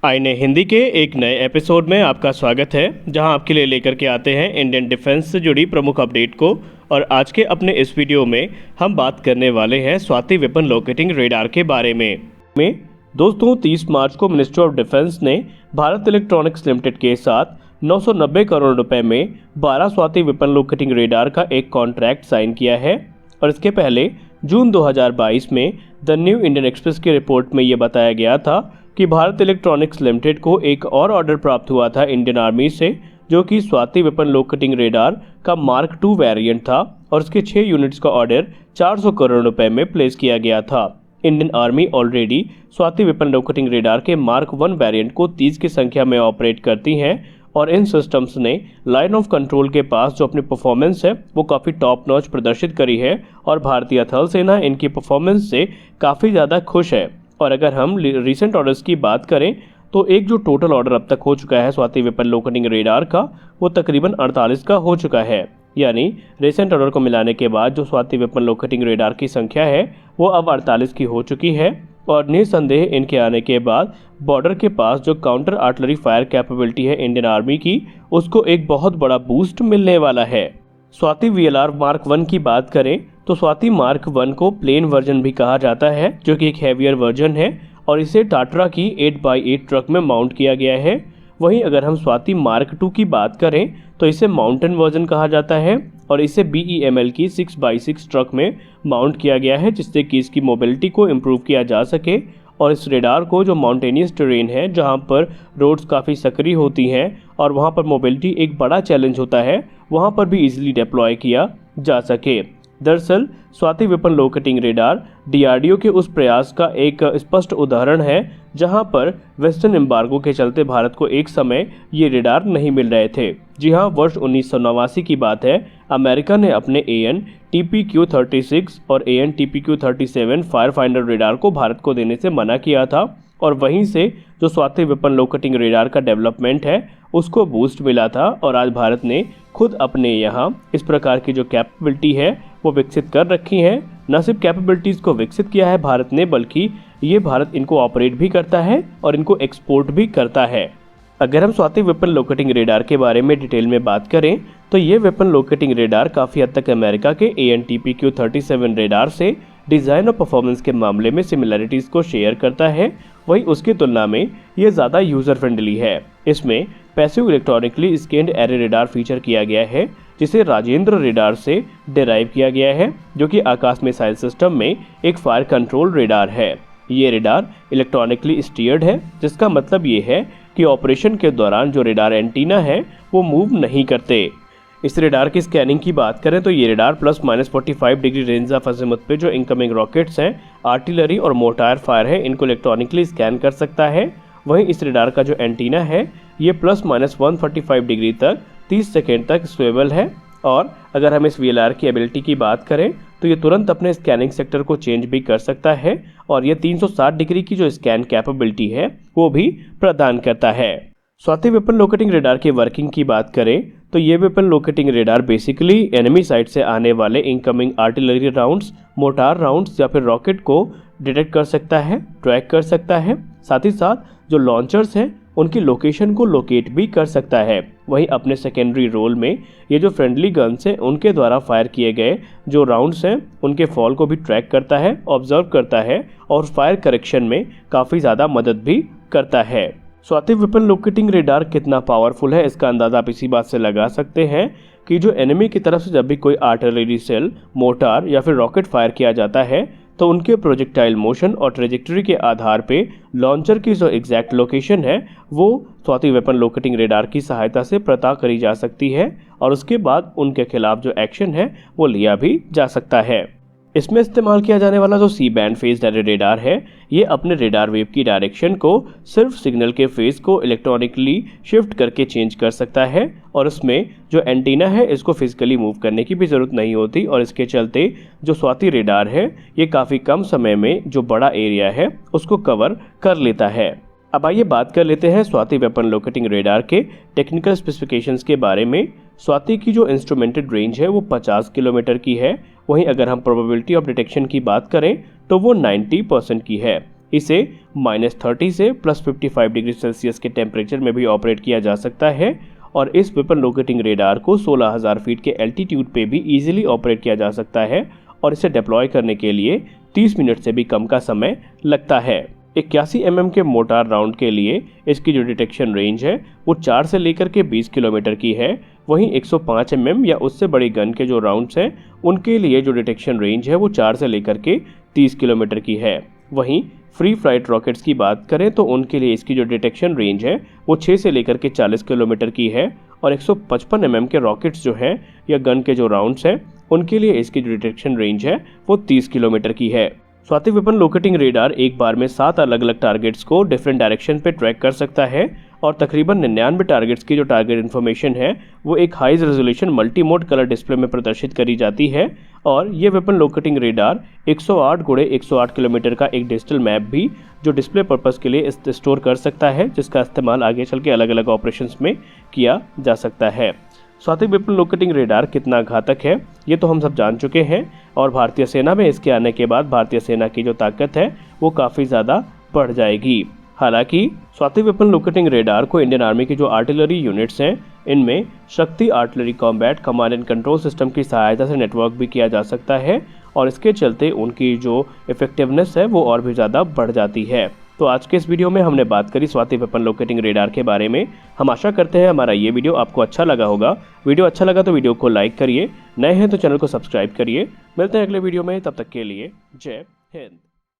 आईने हिंदी के एक नए एपिसोड में आपका स्वागत है, जहां आपके लिए लेकर के आते हैं इंडियन डिफेंस से जुड़ी प्रमुख अपडेट को। और आज के अपने इस वीडियो में हम बात करने वाले हैं स्वाति वेपन लोकेटिंग रेडार के बारे में। दोस्तों, 30 मार्च को मिनिस्ट्री ऑफ डिफेंस ने भारत इलेक्ट्रॉनिक्स लिमिटेड के साथ 990 करोड़ रुपए में 12 स्वाति वेपन लोकेटिंग रेडार का एक कॉन्ट्रैक्ट साइन किया है। और इसके पहले जून 2022 में द न्यू इंडियन एक्सप्रेस की रिपोर्ट में ये बताया गया था कि भारत इलेक्ट्रॉनिक्स लिमिटेड को एक और ऑर्डर प्राप्त हुआ था इंडियन आर्मी से, जो कि स्वाति वेपन लोकेटिंग रेडार का मार्क 2 वेरिएंट था और इसके 6 यूनिट्स का ऑर्डर 400 करोड़ रुपए में प्लेस किया गया था। Indian army already Swati weapon locating radar के मार्क 1 वेरिएंट को 30 की संख्या में ऑपरेट करती हैं और इन सिस्टम्स ने लाइन ऑफ कंट्रोल के पास जो अपनी परफॉर्मेंस है वो काफ़ी टॉप नॉच प्रदर्शित करी है और भारतीय थल सेना इनकी परफॉर्मेंस से काफ़ी ज़्यादा खुश है। और अगर हम रिसेंट ऑर्डर्स की बात करें तो एक जो टोटल ऑर्डर अब तक हो चुका है स्वाति वेपन लोकेटिंग रेडार का, वो तकरीबन 48 का हो चुका है। यानी रिसेंट ऑर्डर को मिलाने के बाद जो स्वाति वेपन लोकेटिंग रेडार की संख्या है वो अब 48 की हो चुकी है। और निसंदेह इनके आने के बाद बॉर्डर के पास जो काउंटर आर्टिलरी फायर कैपेबिलिटी है इंडियन आर्मी की, उसको एक बहुत बड़ा बूस्ट मिलने वाला है। स्वाति वीएलआर मार्क 1 की बात करें तो स्वाति मार्क 1 को प्लेन वर्जन भी कहा जाता है, जो कि एक हैवियर वर्जन है और इसे टाट्रा की 8x8 ट्रक में माउंट किया गया है। वहीं अगर हम स्वाति मार्क 2 की बात करें तो इसे माउंटेन वर्जन कहा जाता है और इसे BEML की 6x6 ट्रक में माउंट किया गया है, जिससे कि इसकी मोबिलिटी को इम्प्रूव किया जा सके। और इस रेडार को जो माउंटेनियस टेरेन है, जहां पर रोड्स काफ़ी सक्रिय होती हैं और वहां पर मोबिलिटी एक बड़ा चैलेंज होता है, वहां पर भी इजीली डिप्लॉय किया जा सके। दरअसल Swati weapon locating radar DRDO के उस प्रयास का एक स्पष्ट उदाहरण है, जहां पर वेस्टर्न एम्बार्गो के चलते भारत को एक समय ये रेडार नहीं मिल रहे थे। जी हां, वर्ष 1989 की बात है। अमेरिका ने अपने AN/TPQ-36 और AN/TPQ-37 फायर फाइंडर रेडार को भारत को देने से मना किया था और वहीं से जो स्वाति वेपन लोकेटिंग रेडार का डेवलपमेंट है उसको बूस्ट मिला था। और आज भारत ने खुद अपने यहाँ इस प्रकार की जो कैपेबिलिटी है वो विकसित कर रखी है। न सिर्फ कैपेबिलिटीज़ को विकसित किया है भारत ने, बल्कि ये भारत इनको ऑपरेट भी करता है और इनको एक्सपोर्ट भी करता है। अगर हम स्वाति वेपन लोकेटिंग रेडार के बारे में डिटेल में बात करें तो ये वेपन लोकेटिंग रेडार काफ़ी हद तक अमेरिका के AN/TPQ-37 रेडार से डिज़ाइन और परफॉर्मेंस के मामले में सिमिलरिटीज़ को शेयर करता है। वहीं उसकी तुलना में ये ज़्यादा यूज़र फ्रेंडली है। इसमें passive electronically scanned array radar feature किया गया है, जिसे राजेंद्र रेडार से डिराइव किया गया है, जो कि आकाश मिसाइल सिस्टम में एक फायर कंट्रोल रेडार है। ये रेडार इलेक्ट्रॉनिकली स्टीयर्ड है, जिसका मतलब ये है कि ऑपरेशन के दौरान जो रेडार एंटीना है वो मूव नहीं करते। इस रेडार की स्कैनिंग की बात करें तो ये radar ±45 degree range of azimuth पे जो इनकमिंग रॉकेट्स हैं, आर्टिलरी और मोर्टार फायर है, इनको इलेक्ट्रॉनिकली स्कैन कर सकता है। वहीं इस रेडार का जो एंटीना है ये ±145 डिग्री तक 30 सेकेंड तक स्वेबल है। और अगर हम इस VLR की एबिलिटी की बात करें तो ये तुरंत अपने स्कैनिंग सेक्टर को चेंज भी कर सकता है और ये 360 डिग्री की जो स्कैन कैपेबिलिटी है वो भी प्रदान करता है। स्वाति वेपन लोकेटिंग रेडार की वर्किंग की बात करें तो ये weapon locating radar basically enemy side से आने वाले incoming artillery rounds, mortar rounds या फिर रॉकेट को डिटेक्ट कर सकता है, ट्रैक कर सकता है। साथ ही साथ जो लॉन्चर्स हैं उनकी लोकेशन को लोकेट भी कर सकता है। वहीं अपने सेकेंडरी रोल में ये जो फ्रेंडली गन्स हैं उनके द्वारा फायर किए गए जो राउंड्स हैं उनके फॉल को भी ट्रैक करता है, ऑब्जर्व करता है और फायर करेक्शन में काफ़ी ज़्यादा मदद भी करता है। स्वाति वेपन लोकेटिंग रेडार कितना पावरफुल है इसका अंदाज़ा आप इसी बात से लगा सकते हैं कि जो एनिमी की तरफ से जब भी कोई आर्टिलरी सेल, मोर्टार या फिर रॉकेट फायर किया जाता है तो उनके प्रोजेक्टाइल मोशन और ट्रेजेक्टरी के आधार पे लॉन्चर की जो एग्जैक्ट लोकेशन है वो स्वाति वेपन लोकेटिंग रेडार की सहायता से पता करी जा सकती है और उसके बाद उनके खिलाफ जो एक्शन है वो लिया भी जा सकता है। इसमें इस्तेमाल किया जाने वाला जो C-बैंड फेज्ड एरे रेडार है ये अपने रेडार वेव की डायरेक्शन को सिर्फ सिग्नल के फेज को इलेक्ट्रॉनिकली शिफ्ट करके चेंज कर सकता है और उसमें जो एंटीना है इसको फिजिकली मूव करने की भी ज़रूरत नहीं होती और इसके चलते जो स्वाति रेडार है ये काफ़ी कम समय में जो बड़ा एरिया है उसको कवर कर लेता है। अब आइए बात कर लेते हैं स्वाति वेपन लोकेटिंग रेडार के टेक्निकल स्पेसिफिकेशंस के बारे में। स्वाति की जो इंस्ट्रूमेंटेड रेंज है वो 50 किलोमीटर की है। वहीं अगर हम प्रोबेबिलिटी ऑफ डिटेक्शन की बात करें तो वो 90% की है। इसे -30 से +55 डिग्री सेल्सियस के टेम्परेचर में भी ऑपरेट किया जा सकता है और इस वेपन लोकेटिंग रेडार को 16,000 फीट के एल्टीट्यूड पे भी इजीली ऑपरेट किया जा सकता है और इसे डिप्लॉय करने के लिए 30 मिनट से भी कम का समय लगता है। 81 mm के मोटार राउंड के लिए इसकी जो डिटेक्शन रेंज है वो 4 से लेकर के 20 किलोमीटर की है। वहीं 105 mm या उससे बड़ी गन के जो राउंड्स हैं उनके लिए जो डिटेक्शन रेंज है वो 4 से लेकर के 30 किलोमीटर की है। वहीं फ्री फ्लाइट रॉकेट्स की बात करें तो उनके लिए इसकी जो डिटेक्शन रेंज है वो 6 से लेकर के 40 किलोमीटर की है और 155 mm के रॉकेट्स जो हैं या गन के जो राउंड्स हैं उनके लिए इसकी जो डिटेक्शन रेंज है वो 30 किलोमीटर की है। स्वाति वेपन लोकेटिंग रेडार एक बार में 7 अलग अलग टारगेट्स को डिफरेंट डायरेक्शन पे ट्रैक कर सकता है और तकरीबन 99 टारगेट्स की जो टारगेट इन्फॉर्मेशन है वो एक high resolution multi mode colour display में प्रदर्शित करी जाती है और ये weapon locating radar 108x108 kilometre का एक डिजिटल मैप भी जो डिस्प्ले पर्पस के लिए स्टोर कर सकता है, जिसका इस्तेमाल आगे चल के अलग अलग ऑपरेशंस में किया जा सकता है। स्वाति वेपन लोकेटिंग रेडार कितना घातक है ये तो हम सब जान चुके हैं और भारतीय सेना में इसके आने के बाद भारतीय सेना की जो ताकत है वो काफ़ी ज़्यादा बढ़ जाएगी। हालांकि स्वाति वेपन लोकेटिंग रेडार को इंडियन आर्मी की जो आर्टिलरी यूनिट्स हैं इनमें शक्ति artillery combat command and control system की सहायता से नेटवर्क भी किया जा सकता है और इसके चलते उनकी जो इफेक्टिवनेस है वो और भी ज़्यादा बढ़ जाती है। तो आज के इस वीडियो में हमने बात करी स्वाति वेपन लोकेटिंग रेडार के बारे में। हम आशा करते हैं हमारा ये वीडियो आपको अच्छा लगा होगा। वीडियो अच्छा लगा तो वीडियो को लाइक करिए, नए हैं तो चैनल को सब्सक्राइब करिए। मिलते हैं अगले वीडियो में, तब तक के लिए जय हिंद।